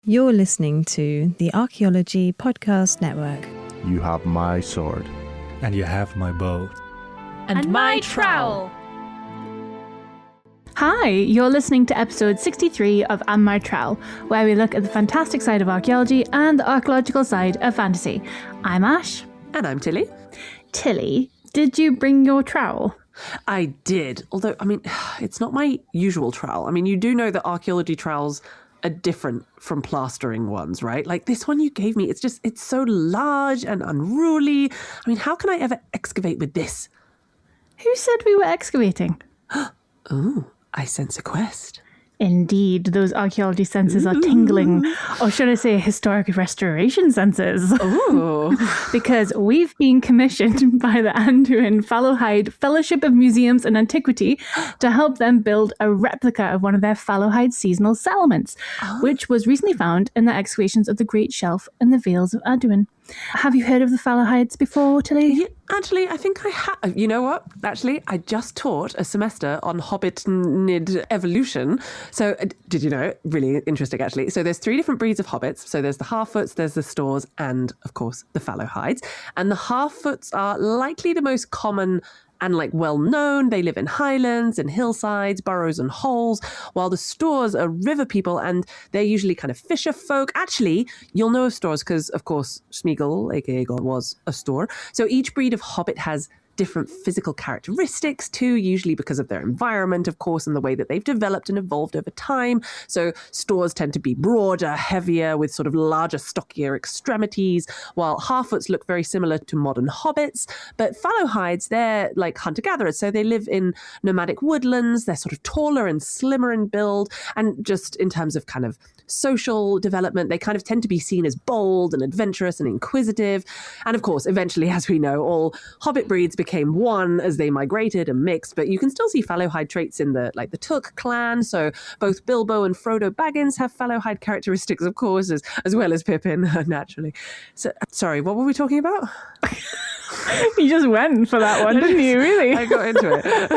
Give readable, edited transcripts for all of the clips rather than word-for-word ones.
You're listening to the Archaeology Podcast Network. You have my sword. And you have my bow. And my trowel. Hi, you're listening to episode 63 of And My Trowel, where we look at the fantastic side of archaeology and the archaeological side of fantasy. I'm Ash. And I'm Tilly. Tilly, did you bring your trowel? I did, although, it's not my usual trowel. You do know that archaeology trowels are different from plastering ones, right? Like this one you gave me, it's so large and unruly. How can I ever excavate with this? Who said we were excavating? Oh, I sense a quest. Indeed, those archaeology senses are tingling. Or should I say historic restoration senses? Oh. Because we've been commissioned by the Anduin Fallohide Fellowship of Museums and Antiquity to help them build a replica of one of their Fallohide seasonal settlements, which was recently found in the excavations of the Great Shelf in the Vales of Anduin. Have you heard of the Fallohides before, Tilly? Yeah, actually, I think I have. You know what? Actually, I just taught a semester on hobbit evolution. So, did you know? Really interesting, actually. So, there's 3 different breeds of hobbits. So, there's the half-foots, there's the stores, and, of course, the Fallohides. And the half-foots are likely the most common and well-known. They live in highlands and hillsides, burrows and holes, while the stores are river people, and they're usually kind of fisher folk. Actually, you'll know of stores because, of course, Smeagol, aka God, was a store. So each breed of hobbit has different physical characteristics too, usually because of their environment, of course, and the way that they've developed and evolved over time. So stores tend to be broader, heavier, with sort of larger, stockier extremities, while half-foots look very similar to modern hobbits. But Fallohides, they're like hunter-gatherers, so they live in nomadic woodlands. They're sort of taller and slimmer in build, and just in terms of kind of social development, they kind of tend to be seen as bold and adventurous and inquisitive. And of course, eventually, as we know, all hobbit breeds became one as they migrated and mixed, but you can still see Fallohide traits in the Took clan. So both Bilbo and Frodo Baggins have Fallohide characteristics, of course, as well as Pippin, naturally. So, sorry, what were we talking about? You just went for that one, didn't you, really? I got into it.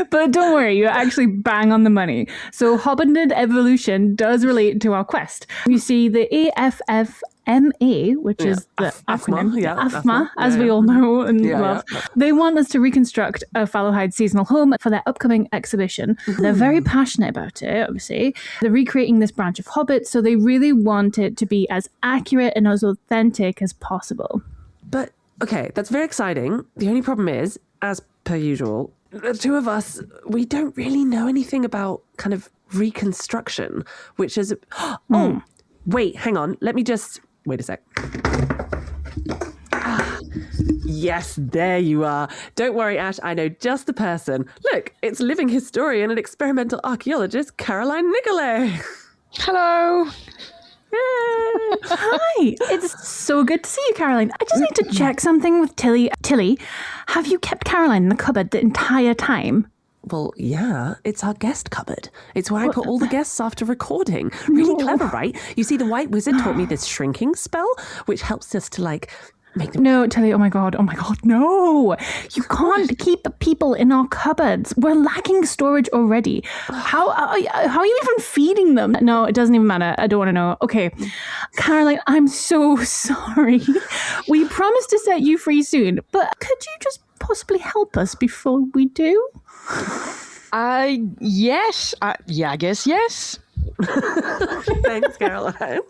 But don't worry, you're actually bang on the money. So hobbitid evolution does relate to our quest. You see, the AFFMA, which is the acronym, AFMA, as we all know and love. Yeah. They want us to reconstruct a Fallohide seasonal home for their upcoming exhibition. They're very passionate about it, obviously. They're recreating this branch of hobbits, so they really want it to be as accurate and as authentic as possible. But, okay, that's very exciting. The only problem is, as per usual, the two of us, we don't really know anything about kind of reconstruction, which is... Oh, wait, hang on. Let me just... Wait a sec. Yes, there you are. Don't worry, Ash, I know just the person. Look, it's living historian and experimental archaeologist Caroline Nicolay. Hello. Hi, it's so good to see you, Caroline. I just need to check something with Tilly. Tilly, have you kept Caroline in the cupboard the entire time? Well, yeah, it's our guest cupboard. It's where I put all the guests after recording. Really clever, right? You see, the White Wizard taught me this shrinking spell, which helps us to, make them... No, Tilly, oh my God, no. You can't keep people in our cupboards. We're lacking storage already. How are you even feeding them? No, it doesn't even matter. I don't want to know. Okay, Caroline, I'm so sorry. We promised to set you free soon, but could you just possibly help us before we do? Yes. I guess yes. Thanks, Caroline.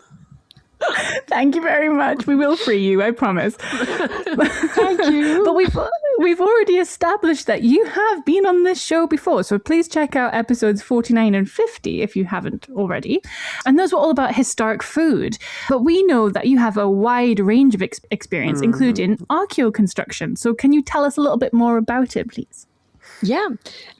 Thank you very much. We will free you, I promise. Thank you. But we've already established that you have been on this show before, so please check out episodes 49 and 50 if you haven't already. And those were all about historic food. But we know that you have a wide range of experience, including archaeo-construction. So can you tell us a little bit more about it, please? Yeah.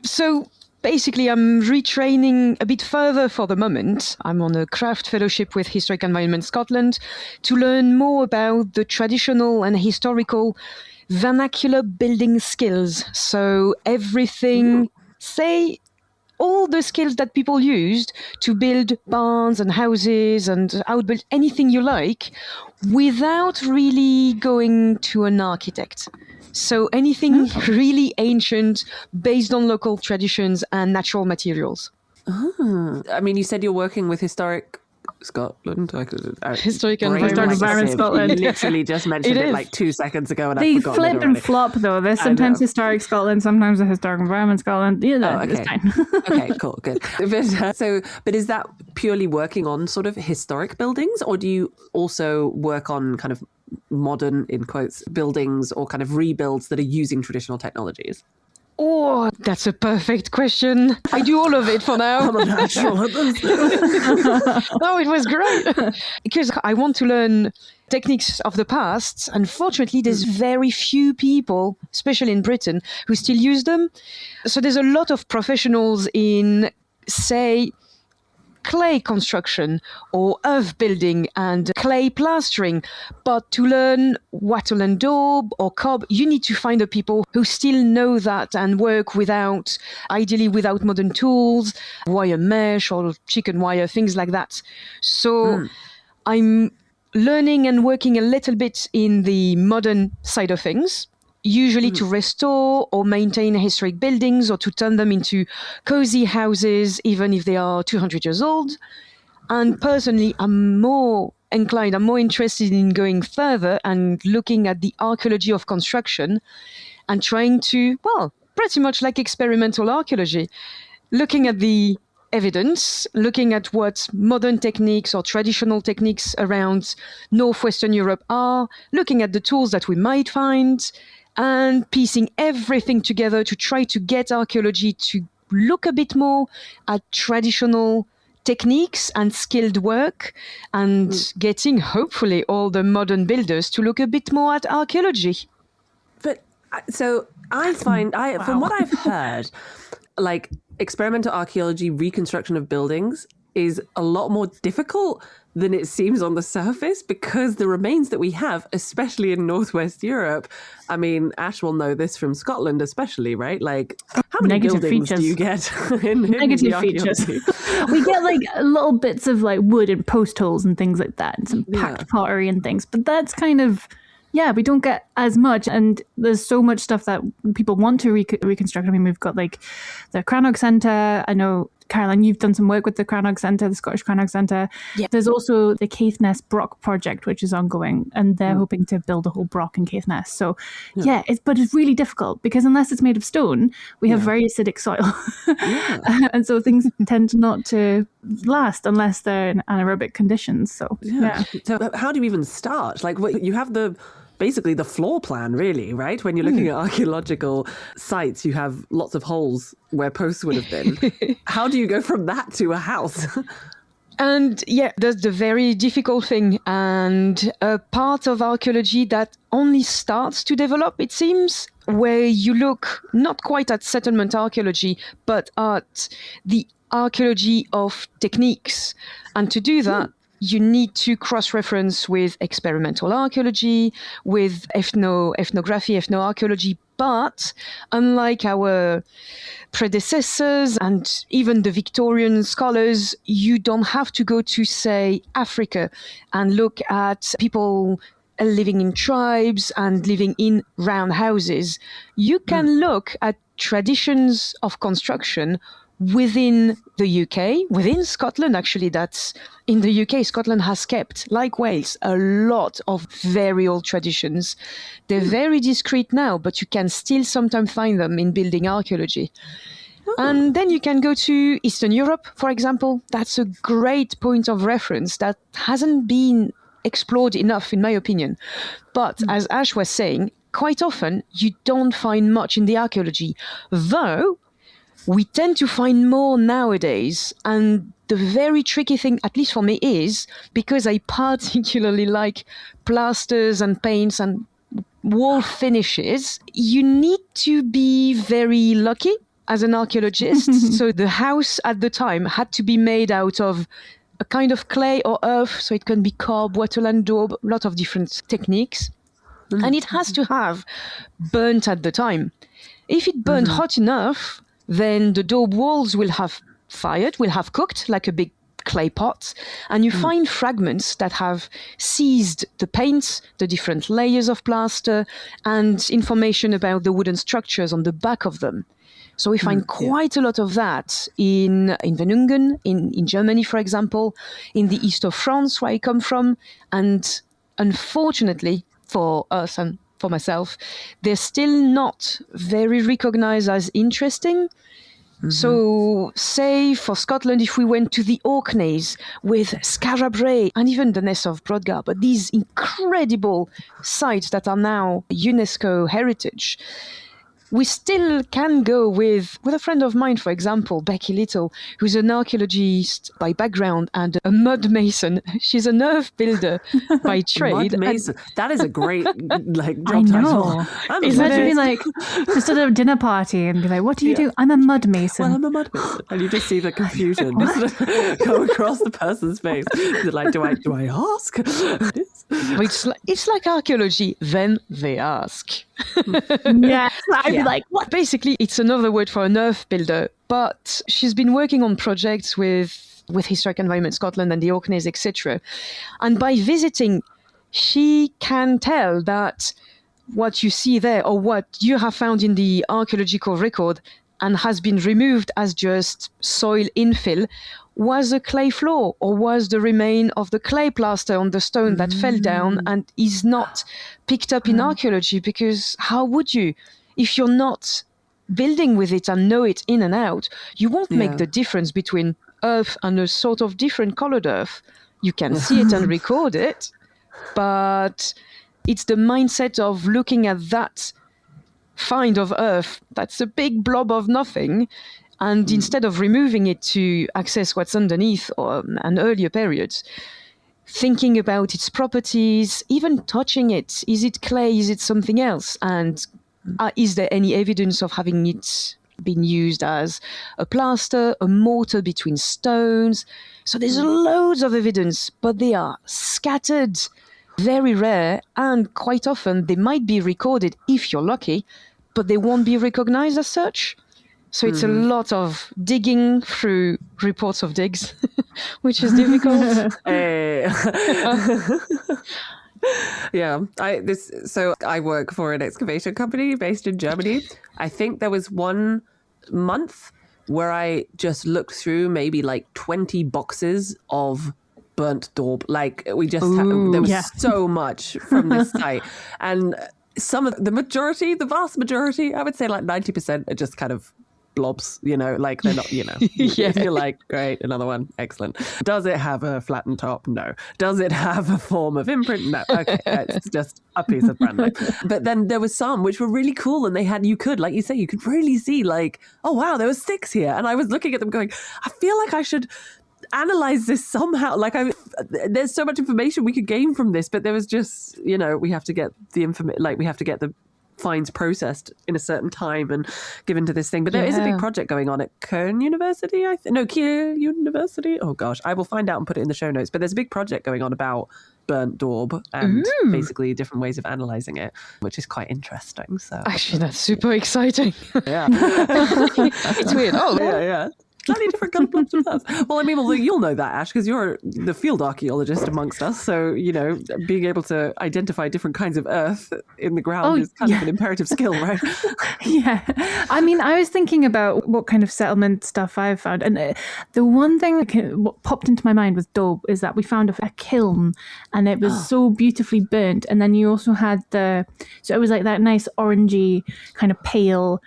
So basically, I'm retraining a bit further for the moment. I'm on a craft fellowship with Historic Environment Scotland to learn more about the traditional and historical vernacular building skills. So everything, say, all the skills that people used to build barns and houses and outbuild anything you like without really going to an architect. So anything really ancient, based on local traditions and natural materials. I mean, you said you're working with historic Scotland. Historic environment Scotland. Literally just mentioned it like 2 seconds ago, and they I've forgotten flip and flop though. There's sometimes historic Scotland, sometimes a historic environment Scotland. Okay. It's fine. Okay, cool, good. But is that purely working on sort of historic buildings, or do you also work on kind of modern, in quotes, buildings or kind of rebuilds that are using traditional technologies? Oh, that's a perfect question. I do all of it for now. I'm a natural at this. No, it was great. Because I want to learn techniques of the past. Unfortunately, there's very few people, especially in Britain, who still use them. So there's a lot of professionals in, say, clay construction or earth building and clay plastering. But to learn wattle and daub or cob, you need to find the people who still know that and work ideally without modern tools, wire mesh or chicken wire, things like that. So I'm learning and working a little bit in the modern side of things, usually to restore or maintain historic buildings or to turn them into cozy houses, even if they are 200 years old. And personally, I'm more interested in going further and looking at the archaeology of construction and trying to, pretty much like experimental archaeology, looking at the evidence, looking at what modern techniques or traditional techniques around Northwestern Europe are, looking at the tools that we might find, and piecing everything together to try to get archaeology to look a bit more at traditional techniques and skilled work, and getting, hopefully, all the modern builders to look a bit more at archaeology. But so I find, from what I've heard, like experimental archaeology, reconstruction of buildings is a lot more difficult than it seems on the surface, because the remains that we have, especially in Northwest Europe, I mean, Ash will know this from Scotland especially, right? Like, how many buildings do you get in negative features? We get like little bits of like wood and post holes and things like that, and some packed pottery and things, but that's kind of, we don't get as much. And there's so much stuff that people want to reconstruct. I mean, we've got like the Crannog Centre. I know, Caroline, you've done some work with the Crannog Centre, the Scottish Crannog Centre. Yep. There's also the Caithness Brock project, which is ongoing, and they're hoping to build a whole Brock in Caithness. So, but it's really difficult, because unless it's made of stone, we have very acidic soil. And so things tend not to last unless they're in anaerobic conditions. So, So how do you even start? Like, you have basically the floor plan, really, right? When you're looking at archaeological sites, you have lots of holes where posts would have been. How do you go from that to a house? And that's the very difficult thing, and a part of archaeology that only starts to develop, it seems, where you look not quite at settlement archaeology, but at the archaeology of techniques. And to do that, you need to cross-reference with experimental archaeology, with ethnography, ethnoarchaeology. But unlike our predecessors and even the Victorian scholars, you don't have to go to, say, Africa and look at people living in tribes and living in round houses. You can look at traditions of construction within the UK, within Scotland, actually. That's in the UK, Scotland has kept, like Wales, a lot of very old traditions. They're very discreet now, but you can still sometimes find them in building archaeology. And then you can go to Eastern Europe, for example. That's a great point of reference that hasn't been explored enough, in my opinion. But as Ash was saying, quite often you don't find much in the archaeology, though we tend to find more nowadays. And the very tricky thing, at least for me, is because I particularly like plasters and paints and wall finishes, you need to be very lucky as an archaeologist. So the house at the time had to be made out of a kind of clay or earth, so it can be cob, wattle and daub, a lot of different techniques. And it has to have burnt at the time. If it burned hot enough, then the daub walls will have fired, will have cooked like a big clay pot, and you find fragments that have seized the paints, the different layers of plaster, and information about the wooden structures on the back of them. So we find quite a lot of that in Venungen, in Germany, for example, in the east of France, where I come from. And unfortunately for us and for myself, they're still not very recognized as interesting. So, say for Scotland, if we went to the Orkneys with Scarabray and even the Ness of Brodgar, but these incredible sites that are now UNESCO heritage, we still can go with a friend of mine, for example, Becky Little, who's an archaeologist by background and a mud mason. She's an earth builder by trade. Mud mason. That is a great job I know. title. Imagine be like, just at a dinner party and be like, what do you do? I'm a mud mason. Well, I'm a mud mason. And you just see the confusion go across the person's face. They're like, do I ask? It's like archaeology, then they ask. Yes, I'd be like, what? Basically, it's another word for an earth builder, but she's been working on projects with Historic Environment Scotland and the Orkneys, etc. And by visiting, she can tell that what you see there or what you have found in the archaeological record and has been removed as just soil infill was a clay floor or was the remain of the clay plaster on the stone that fell down and is not picked up in archaeology, because how would you? If you're not building with it and know it in and out, you won't make the difference between earth and a sort of different colored earth. You can see it and record it, but it's the mindset of looking at that find of earth that's a big blob of nothing, and instead of removing it to access what's underneath or an earlier period, thinking about its properties, even touching it. Is it clay? Is it something else? And is there any evidence of having it been used as a plaster, a mortar between stones? So there's loads of evidence, but they are scattered, very rare, and quite often they might be recorded if you're lucky, but they won't be recognized as such. So it's a lot of digging through reports of digs, which is difficult. Yeah, I work for an excavation company based in Germany. I think there was one month where I just looked through maybe like 20 boxes of burnt daub. Like we just there was so much from this site, and the vast majority, I would say like 90% are just kind of blobs, like they're not, You're like, great, another one, excellent. Does it have a flattened top? No. Does it have a form of imprint? No. Okay, it's just a piece of brand new. But then there was some which were really cool, and you could really see like, oh wow, there were sticks here. And I was looking at them going, I feel like I should analyze this somehow. Like there's so much information we could gain from this, but there was just, we have to get the information, like we have to get the finds processed in a certain time and given to this thing. But there is a big project going on at Kiel University. Kiel University. Oh gosh, I will find out and put it in the show notes. But there's a big project going on about burnt daub and basically different ways of analysing it, which is quite interesting. So actually, that's super exciting. Yeah, it's weird. Oh, yeah. Slightly different kind of blobs of earth. Well, you'll know that, Ash, because you're the field archaeologist amongst us. So, being able to identify different kinds of earth in the ground is kind of an imperative skill, right? Yeah. I was thinking about what kind of settlement stuff I've found. And the one thing what popped into my mind with Daub is that we found a kiln, and it was so beautifully burnt. And then you also had so it was like that nice orangey kind of pale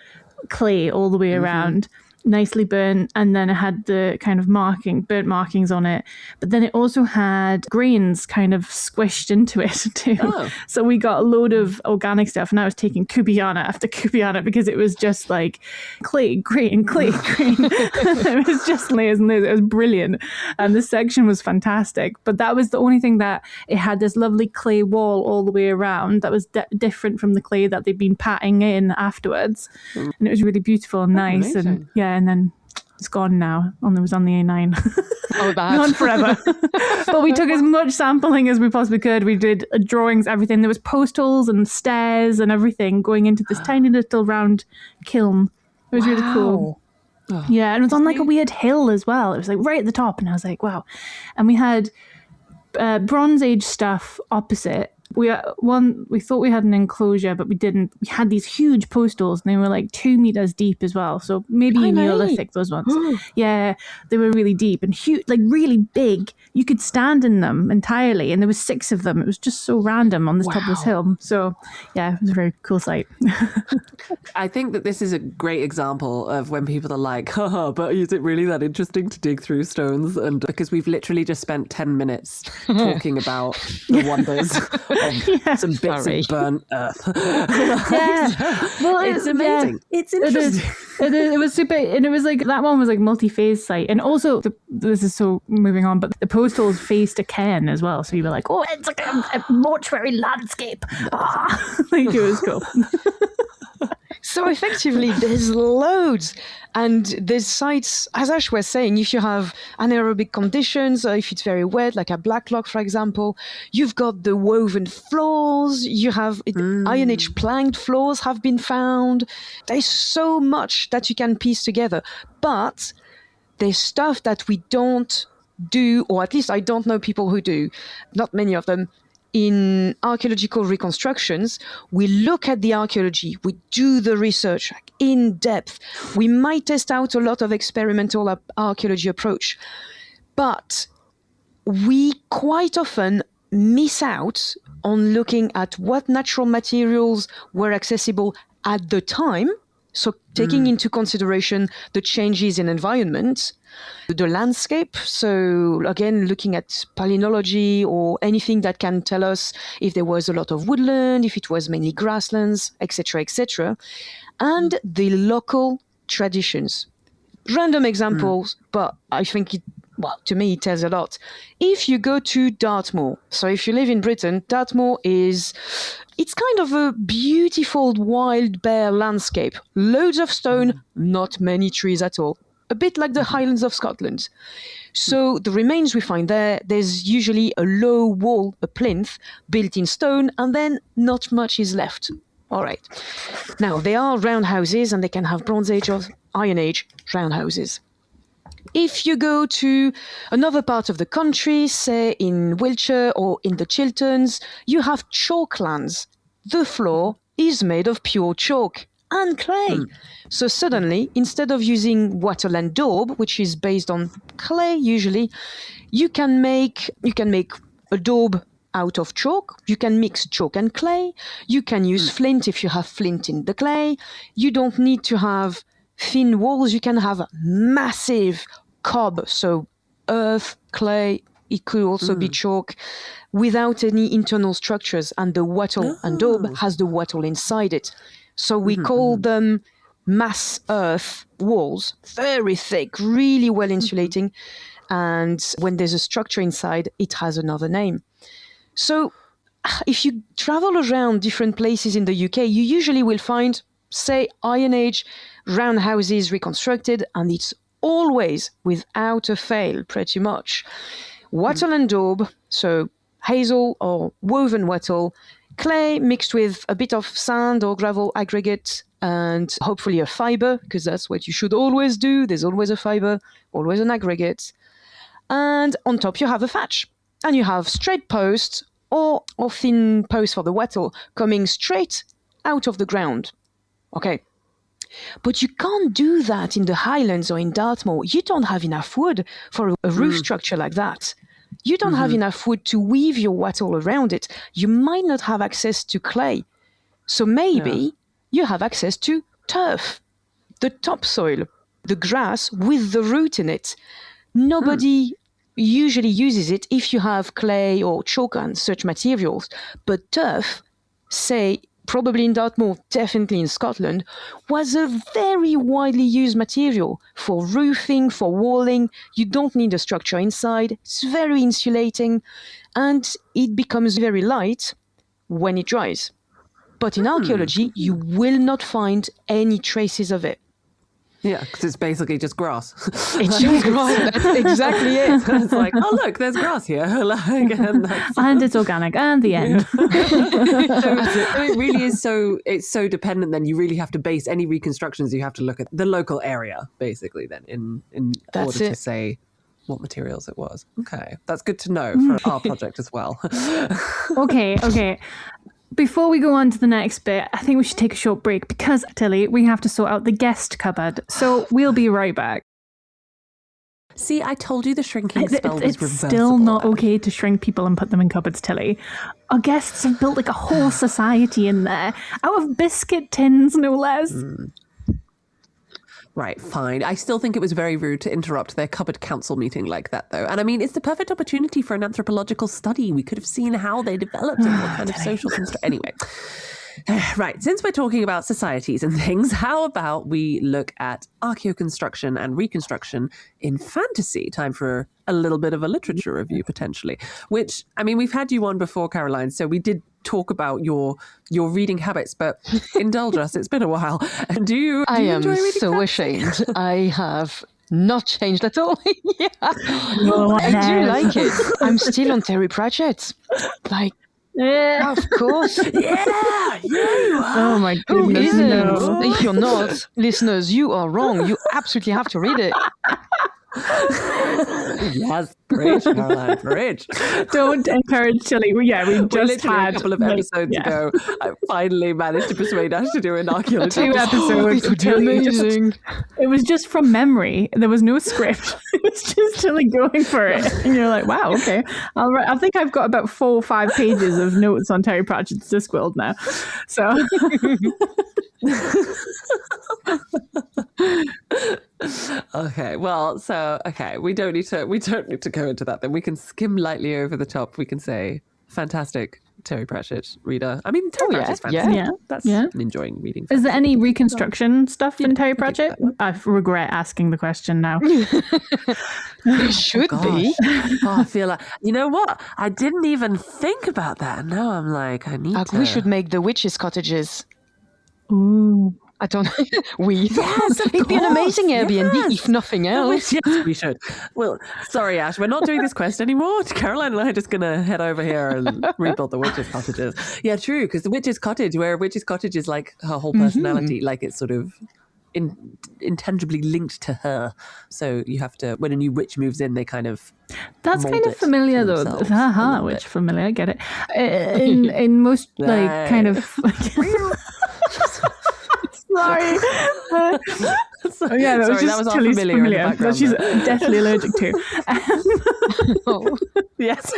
clay all the way around. Nicely burnt, and then it had the kind of burnt markings on it, but then it also had grains kind of squished into it too. So we got a load of organic stuff, and I was taking kubiana after kubiana because it was just like clay, grain, clay, grain. It was just layers and layers. It was brilliant, and the section was fantastic, but that was the only thing that it had this lovely clay wall all the way around that was different from the clay that they'd been patting in afterwards, and it was really beautiful and nice. Amazing. And then it's gone now. It was on the A9. Oh, bad. Gone forever. But we took as much sampling as we possibly could. We did drawings, everything. There was post holes and stairs and everything going into this tiny little round kiln. It was really cool. Oh, yeah, and it was on like a weird hill as well. It was like right at the top, and I was like, wow. And we had Bronze Age stuff opposite, We thought we had an enclosure, but we didn't. We had these huge post holes, and they were like 2 meters deep as well. So maybe Neolithic, those ones. Yeah, they were really deep and huge, like really big. You could stand in them entirely, and there was 6 of them. It was just so random on this top of this hill. So yeah, it was a very cool sight. I think that this is a great example of when people are like, haha, but is it really that interesting to dig through stones? And because we've literally just spent 10 minutes talking about the wonders of some bits of burnt earth. Well, it's amazing. It's interesting. It was super, and it was like, that one was like multi-phase site. And also, this is so moving on, but the post holes faced a cairn as well. So you were like, oh, it's like a mortuary landscape. Like, it was cool. So effectively, there's loads. And there's sites, as Ash was saying, if you have anaerobic conditions, or if it's very wet, like a Blacklock, for example, you've got the woven floors, you have Iron Age planked floors have been found. There's so much that you can piece together. But there's stuff that we don't do, or at least I don't know people who do, not many of them. In archaeological reconstructions, we look at the archaeology, we do the research in depth. We might test out a lot of experimental archaeology approach, but we quite often miss out on looking at what natural materials were accessible at the time. So taking into consideration the changes in environment, the landscape. So again, looking at palynology or anything that can tell us if there was a lot of woodland, if it was mainly grasslands, etc., and the local traditions. Random examples, but I think to me, it tells a lot. If you go to Dartmoor, so if you live in Britain, Dartmoor it's kind of a beautiful wild bare landscape. Loads of stone, not many trees at all. A bit like the Highlands of Scotland. So the remains we find there's usually a low wall, a plinth, built in stone, and then not much is left. All right. Now, they are round houses, and they can have Bronze Age or Iron Age round houses. If you go to another part of the country, say in Wiltshire or in the Chilterns, you have chalklands. The floor is made of pure chalk and clay. So suddenly, instead of using wattle and daub, which is based on clay usually, you can make a daub out of chalk. You can mix chalk and clay. You can use flint if you have flint in the clay. You don't need to have thin walls. You can have massive cob, so earth, clay, it could also be chalk, without any internal structures. And the wattle and daub has the wattle inside it. So we call them mass earth walls, very thick, really well insulating. And when there's a structure inside, it has another name. So if you travel around different places in the UK, you usually will find, say, Iron Age round houses reconstructed, and it's always, without a fail, pretty much, wattle and daub, so hazel or woven wattle, clay mixed with a bit of sand or gravel aggregate, and hopefully a fiber, because that's what you should always do. There's always a fiber, always an aggregate. And on top you have a thatch. And you have straight posts or thin posts for the wattle coming straight out of the ground. Okay. But you can't do that in the Highlands or in Dartmoor. You don't have enough wood for a roof structure like that. You don't have enough wood to weave your wattle around it. You might not have access to clay. So maybe you have access to turf, the topsoil, the grass with the root in it. Nobody usually uses it if you have clay or chalk and such materials. But turf, say, probably in Dartmoor, definitely in Scotland, was a very widely used material for roofing, for walling. You don't need a structure inside. It's very insulating, and it becomes very light when it dries. But in archaeology, you will not find any traces of it. Yeah, because it's basically just grass. It's just grass. That's exactly it. It's like, oh, look, there's grass here. And it's organic. And the end. So it really is it's so dependent then. You really have to base any reconstructions. You have to look at the local area, basically, then, in order to say what materials it was. Okay, that's good to know for our project as well. Okay. Before we go on to the next bit, I think we should take a short break because, Tilly, we have to sort out the guest cupboard. So we'll be right back. See, I told you the shrinking spell was It's reversible. still not okay to shrink people and put them in cupboards, Tilly. Our guests have built like a whole society in there, out of biscuit tins, no less. Right, fine. I still think it was very rude to interrupt their cupboard council meeting like that, though. And I mean, it's the perfect opportunity for an anthropological study. We could have seen how they developed and what kind of social construct. Anyway, right. Since we're talking about societies and things, how about we look at archaeo-construction and reconstruction in fantasy? Time for a little bit of a literature review, potentially. Which, I mean, we've had you on before, Caroline, so we did talk about your reading habits, but indulge us. It's been a while. Do you enjoy reading so fantasy? ashamed. I have not changed at all. Yeah. I do like it. I'm still on Terry Pratchett. Like, of course. Yeah, you are. Oh my Who goodness. isn't? No. If you're not, listeners, you are wrong. You absolutely have to read it. Yes, preach, Caroline, preach. Don't encourage Tilly. We just had a couple of episodes ago. I finally managed to persuade Ash to do an archaeology. 2 episodes. It would be amazing. It was just from memory. There was no script. It was just Tilly going for it. And you're like, wow, okay. I think I've got about 4 or 5 pages of notes on Terry Pratchett's Discworld now. So... Okay, well, we don't need to go into that then. We can skim lightly over the top. We can say fantastic Terry Pratchett reader. I mean, Terry Pratchett's fantastic. Yeah. That's enjoying reading. Is there any reconstruction stuff in Terry Pratchett? I regret asking the question now. It should be. Oh, I feel like, you know what? I didn't even think about that. And now I'm like, I need to. We should make the witches' cottages. Ooh. I don't know. Yes, of It'd be an amazing course, Airbnb, yes. if nothing else. Yes, we should. Well, sorry, Ash, we're not doing this quest anymore. Caroline and I are just going to head over here and rebuild the witches' cottages. Yeah, true, because the witch's cottage, where a witch's cottage is like her whole personality, like it's sort of intangibly linked to her. So you have to, when a new witch moves in, they kind of That's mold kind of it familiar to though. themselves Haha, a little which bit. familiar, I get it. In most like kind of Sorry. Sorry, Yeah, that was sorry, just that was our Tilly's familiar in the that background she's there. deathly allergic to. Oh. Yes.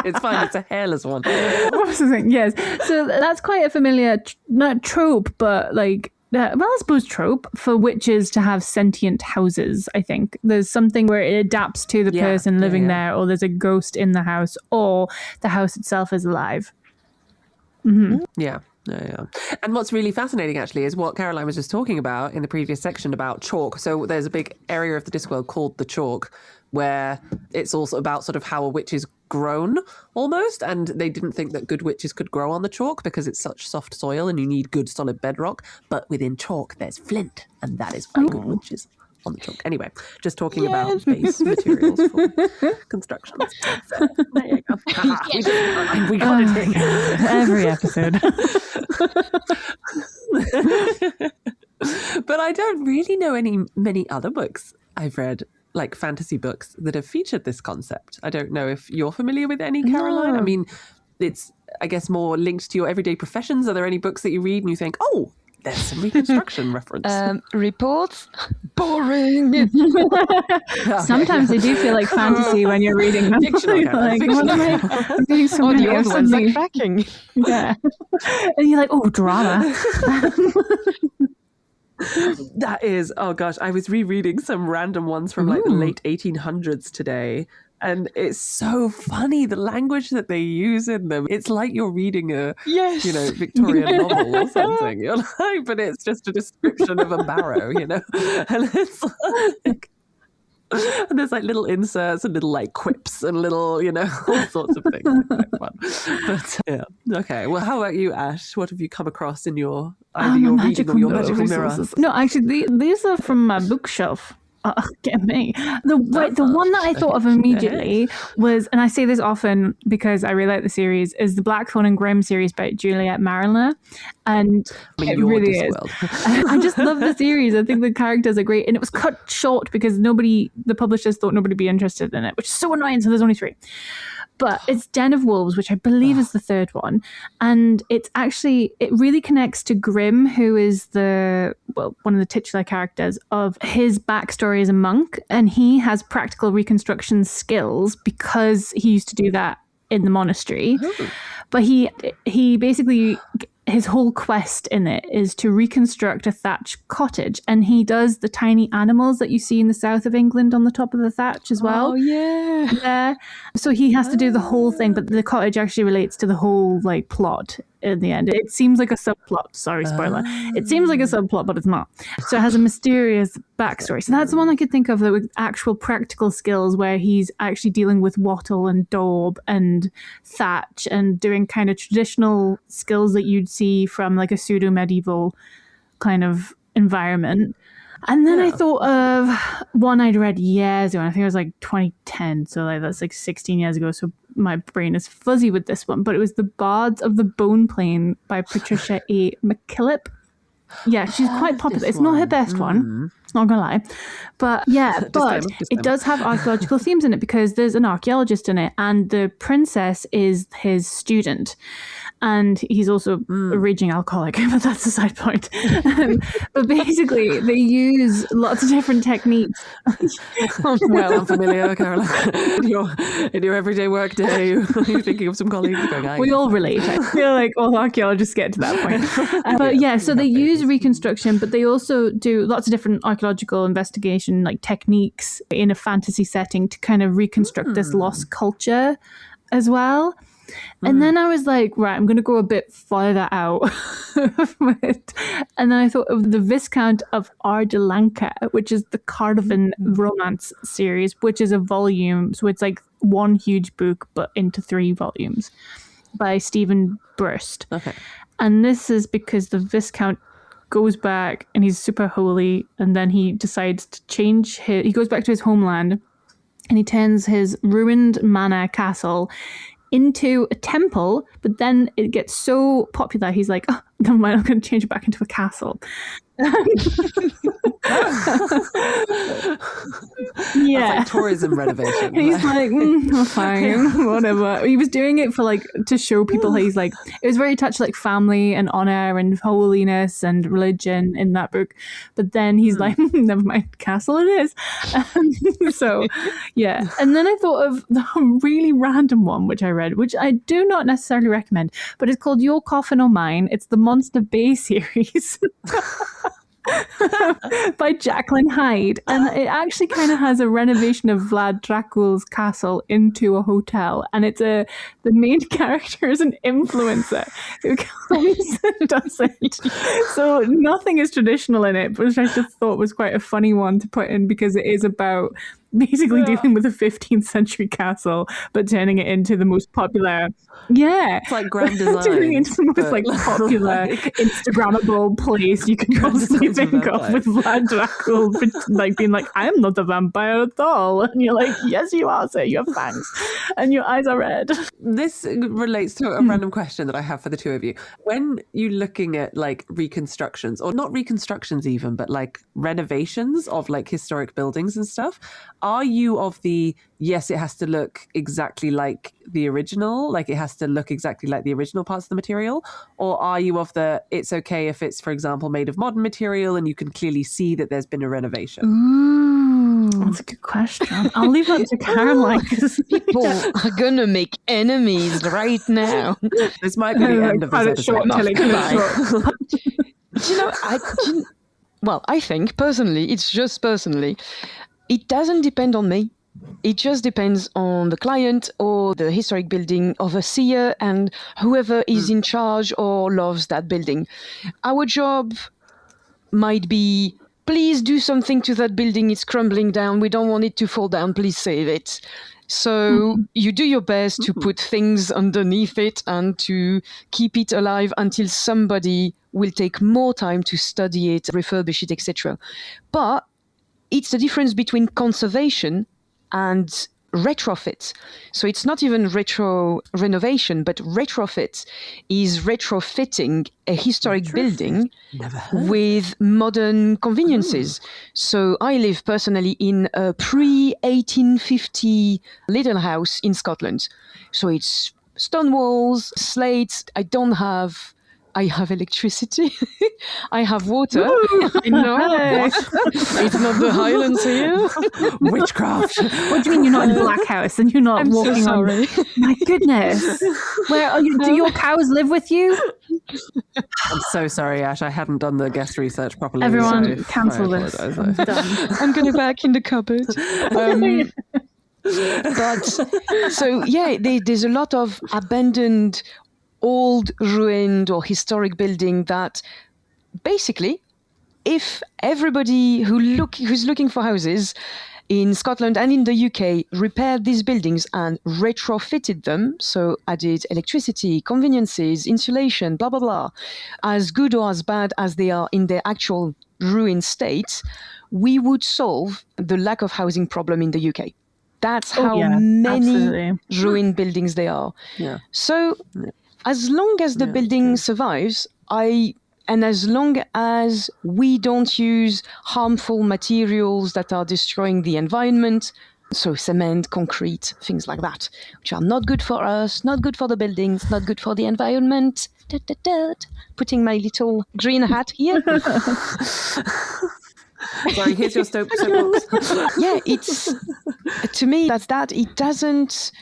It's fine, it's a hairless one. What was the thing? Yes. So that's quite a familiar, not trope, but like, well, I suppose trope for witches to have sentient houses, I think. There's something where it adapts to the Yeah, person living yeah. there, or there's a ghost in the house, or the house itself is alive. Mm-hmm. Yeah. Yeah. And what's really fascinating, actually, is what Caroline was just talking about in the previous section about chalk. So there's a big area of the Discworld called the chalk, where it's also about sort of how a witch is grown almost. And they didn't think that good witches could grow on the chalk because it's such soft soil and you need good solid bedrock. But within chalk, there's flint. And that is why good witches on the chalk. Anyway, just talking about base materials for construction. So, there you go. We got it in. Every episode. But I don't really know many other books I've read, like fantasy books, that have featured this concept. I don't know if you're familiar with any, Caroline. No. I mean, it's, I guess, more linked to your everyday professions. Are there any books that you read and you think, oh, there's some reconstruction reference? Reports? Boring. Sometimes they do feel like fantasy when you're reading them. Fictional, You're like, fictional. what am I doing? So Oh, many the of old ones something. are cracking. Yeah. And you're like, oh, drama. That is, oh gosh, I was rereading some random ones from like the late 1800s today. And it's so funny, the language that they use in them. It's like you're reading a, Yes. Victorian novel or something. You're like, but it's just a description of a barrow, And it's like, and there's like little inserts and little like quips and little, all sorts of things. It's quite fun. But yeah. Okay. Well, how about you, Ash? What have you come across in your either your reading or your magical mirror? No, actually, these are from my bookshelf. Get me. The one that I thought of immediately was, and I say this often because I really like the series, is the Blackthorn and Grimm series by Juliet Marillier. And it really is. I just love the series. I think the characters are great. And it was cut short because the publishers thought nobody would be interested in it, which is so annoying. So there's only 3. But it's Den of Wolves, which I believe is the 3rd one. And it really connects to Grimm, who is one of the titular characters of his backstory as a monk. And he has practical reconstruction skills because he used to do that in the monastery. Oh. But he basically, his whole quest in it is to reconstruct a thatched cottage, and he does the tiny animals that you see in the south of England on the top of the thatch as well. Oh yeah. So he has to do the whole thing, but the cottage actually relates to the whole plot in the end. It seems like a subplot. Sorry, spoiler. It seems like a subplot, but it's not. So it has a mysterious backstory. So that's the one I could think of with actual practical skills, where he's actually dealing with wattle and daub and thatch and doing kind of traditional skills that you'd see from a pseudo-medieval kind of environment. And then I thought of one I'd read years ago, and I think it was 2010, so that's 16 years ago, so my brain is fuzzy with this one, but it was The Bards of the Bone Plane by Patricia A. McKillip. Yeah, she's quite popular. It's not her best one, not gonna lie. But yeah, it does have archaeological themes in it because there's an archaeologist in it, and the princess is his student. And he's also a raging alcoholic, but that's a side point. But basically, they use lots of different techniques. Well, I'm familiar, Caroline. In your everyday work day, you're thinking of some colleagues going, we all relate. I feel like all archaeologists get to that point. But yeah, so they use reconstruction, but they also do lots of different archaeological investigation techniques in a fantasy setting to kind of reconstruct this lost culture as well. And then I was like, right, I'm going to go a bit farther out. And then I thought of the Viscount of Adrilanka, which is the Carpe romance series, which is a volume. So it's one huge book, but into 3 volumes by Stephen Brust. Okay. And this is because the Viscount goes back and he's super holy. And then he decides to change he goes back to his homeland and he turns his ruined manor castle into a temple, but then it gets so popular, he's like, oh, never mind, I'm going to change it back into a castle. Yeah, that's tourism renovation. He's fine, whatever. He was doing it for to show people he's it was very touched family and honor and holiness and religion in that book. But then he's never mind, castle it is. So yeah, and then I thought of the really random one which I read, which I do not necessarily recommend, but it's called Your Coffin or Mine. It's the Monster Bay series. By Jacklyn Hyde, and it actually kind of has a renovation of Vlad Dracula's castle into a hotel, and the main character is an influencer who comes and does it. So nothing is traditional in it, which I just thought was quite a funny one to put in because it is about basically dealing with a 15th century castle, but turning it into the most popular. Yeah, it's grand design. Turning it into the most popular, Instagrammable place you can possibly think of, with Vlad Dracula being I am not a vampire at all, and you're yes, you are, sir. You have fangs, and your eyes are red. This relates to a random question that I have for the two of you. When you're looking at reconstructions, or not reconstructions even, but renovations of historic buildings and stuff, are you of the, yes, it has to look exactly like the original, it has to look exactly like the original parts of the material? Or are you of the, it's okay if it's, for example, made of modern material and you can clearly see that there's been a renovation? Ooh, that's a good question. I'll leave that to Caroline. People are going to make enemies right now. This might be the end of this episode. I think personally, it doesn't depend on me. It just depends on the client or the historic building overseer and whoever is in charge or loves that building. Our job might be, please do something to that building. It's crumbling down. We don't want it to fall down. Please save it. So you do your best to put things underneath it and to keep it alive until somebody will take more time to study it, refurbish it, etc. But it's the difference between conservation and retrofit. So it's not even retro renovation, but retrofit is retrofitting a historic building with modern conveniences. So I live personally in a pre-1850 little house in Scotland. So it's stone walls, slates. I have electricity. I have water. I know. It's not the Highlands here. Witchcraft. What do you mean you're not in a black house and you're not I'm walking so sorry. on? My goodness. Where are you? Do your cows live with you? I'm so sorry, Ash. I hadn't done the guest research properly. Everyone, cancel this. I'm done. I'm going to back in the cupboard. But so yeah, there's a lot of abandoned, old, ruined or historic building that basically, if everybody who's looking for houses in Scotland and in the UK repaired these buildings and retrofitted them, so added electricity, conveniences, insulation, blah, blah, blah, as good or as bad as they are in their actual ruined state, we would solve the lack of housing problem in the UK. That's how many ruined buildings there are. Yeah. So as long as the building survives, and as long as we don't use harmful materials that are destroying the environment, so cement, concrete, things like that, which are not good for us, not good for the buildings, not good for the environment. Putting my little green hat here. Sorry, here's your soapbox. Yeah, it's, to me, that's that. It doesn't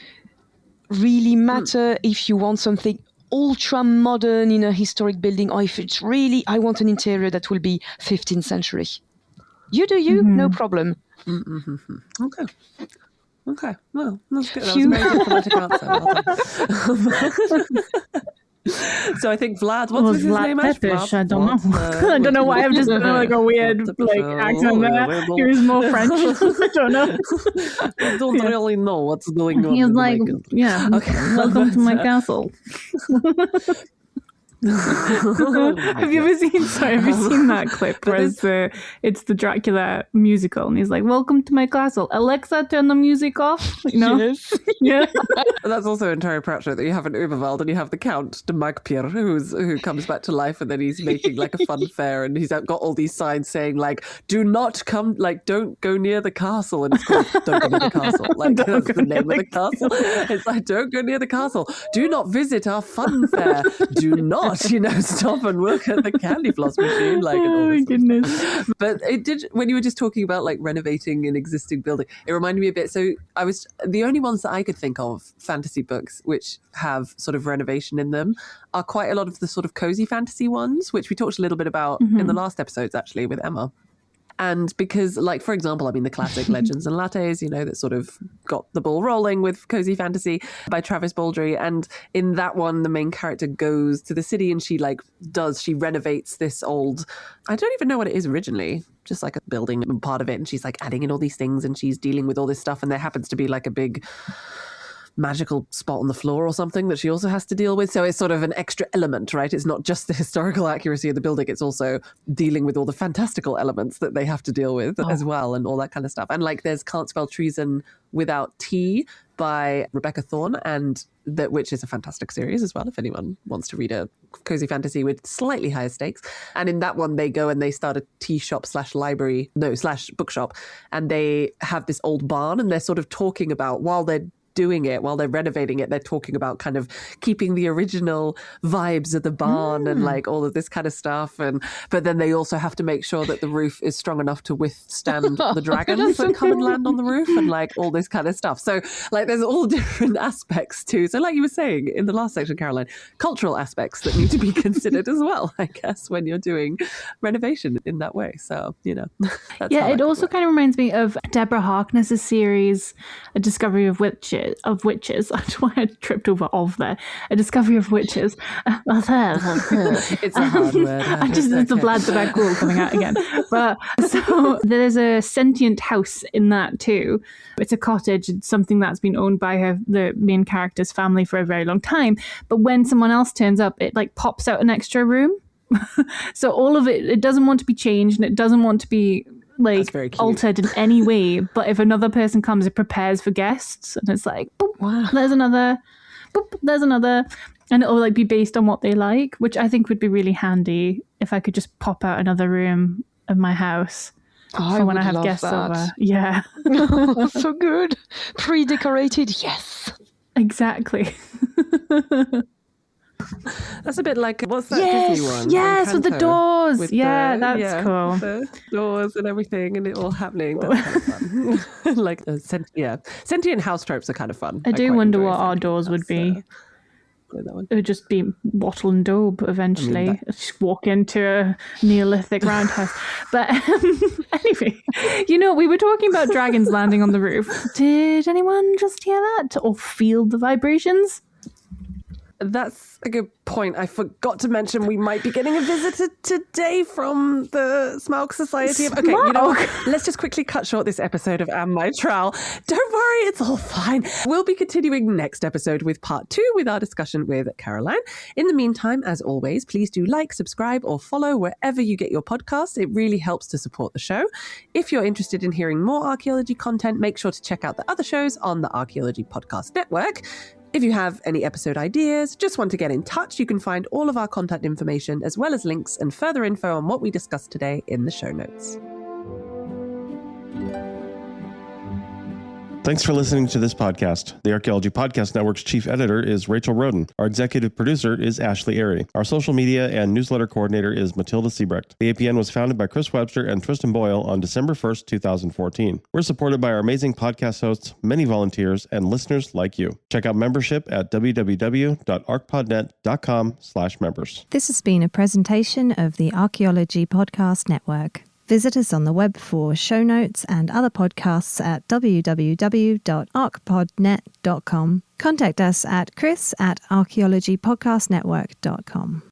really matter if you want something ultra modern in a historic building, or if it's really, I want an interior that will be 15th century. You do you, no problem. Okay. Well, that's good. That was a very diplomatic answer. Well done. So I think Vlad, what's his name? Vlad, I don't know. I don't know why I've just done like a weird accent there. Here's more French. I don't know. I don't really know what's going on. He's like, okay. Welcome to my castle. Have you ever seen that clip where it's the Dracula musical and he's like, welcome to my castle, Alexa, turn the music off, you know? Yes. Yeah. That's also in Terry Pratchett, that you have an Uberwald and you have the Count de Magpier who comes back to life, and then he's making like a fun fair, and he's got all these signs saying like, do not come, like, don't go near the castle, and it's called Don't Go Near the Castle. Like, that's the name of the castle. It's like, don't go near the castle. Do not visit our fun fair. Do not, stop and look at the candy floss machine. Like, oh my goodness. But it did, when you were just talking about like renovating an existing building, it reminded me a bit. So I was, the only ones that I could think of, fantasy books, which have sort of renovation in them, are quite a lot of the sort of cozy fantasy ones, which we talked a little bit about in the last episodes, actually, with Emma. And because, like, for example, I mean, the classic Legends and Lattes, that sort of got the ball rolling with cozy fantasy by Travis Baldree. And in that one, the main character goes to the city and she renovates this old, I don't even know what it is originally, just like a building and part of it. And she's like adding in all these things and she's dealing with all this stuff. And there happens to be like a big magical spot on the floor or something that she also has to deal with. So it's sort of an extra element, right? It's not just the historical accuracy of the building, it's also dealing with all the fantastical elements that they have to deal with as well, and all that kind of stuff. And like there's Can't Spell Treason Without T by Rebecca Thorne, and which is a fantastic series as well, if anyone wants to read a cozy fantasy with slightly higher stakes. And in that one, they go and they start a tea shop / bookshop, and they have this old barn, and they're sort of talking about, while they're renovating it, they're talking about kind of keeping the original vibes of the barn and like all of this kind of stuff. But then they also have to make sure that the roof is strong enough to withstand the dragons that come and land on the roof, and like all this kind of stuff. So like there's all different aspects too. So like you were saying in the last section, Caroline, cultural aspects that need to be considered as well, I guess, when you're doing renovation in that way. So, that's it also kind of reminds me of Deborah Harkness's series, A Discovery of Witches. I don't know why I tripped over "of" there. A Discovery of Witches. It's a hard word. It's the Vlad the Bad Ghoul coming out again. But so there's a sentient house in that too. It's a cottage. It's something that's been owned by the main character's family for a very long time. But when someone else turns up, it like pops out an extra room. So all of it doesn't want to be changed, and it doesn't want to be like altered in any way. But if another person comes, it prepares for guests, and it's like, boop, wow, there's another, boop, there's another, and it'll like be based on what they like, which I think would be really handy if I could just pop out another room of my house for when I have guests over. Yeah, so good, pre-decorated. Yes, exactly. That's a bit like, what's that Disney one? Yes, with the doors. That's cool. The doors and everything, and it all happening. That's kind of fun. Like, sentient house tropes are kind of fun. I do wonder what our doors would be. It would just be wattle and daub eventually. Just walk into a Neolithic roundhouse. But anyway, we were talking about dragons landing on the roof. Did anyone just hear that or feel the vibrations? That's a good point. I forgot to mention we might be getting a visitor today from the Smaug Society. Okay, you know what? Let's just quickly cut short this episode of And My Trowel. Don't worry, it's all fine. We'll be continuing next episode with part 2 with our discussion with Caroline. In the meantime, as always, please do like, subscribe, or follow wherever you get your podcasts. It really helps to support the show. If you're interested in hearing more archaeology content, make sure to check out the other shows on the Archaeology Podcast Network. If you have any episode ideas, just want to get in touch, you can find all of our contact information as well as links and further info on what we discussed today in the show notes. Thanks for listening to this podcast. The Archaeology Podcast Network's chief editor is Rachel Roden. Our executive producer is Ashley Airy. Our social media and newsletter coordinator is Matilda Siebrecht. The APN was founded by Chris Webster and Tristan Boyle on December 1st, 2014. We're supported by our amazing podcast hosts, many volunteers, and listeners like you. Check out membership at www.archpodnet.com/members. This has been a presentation of the Archaeology Podcast Network. Visit us on the web for show notes and other podcasts at www.archpodnet.com. Contact us at chris@archaeologypodcastnetwork.com.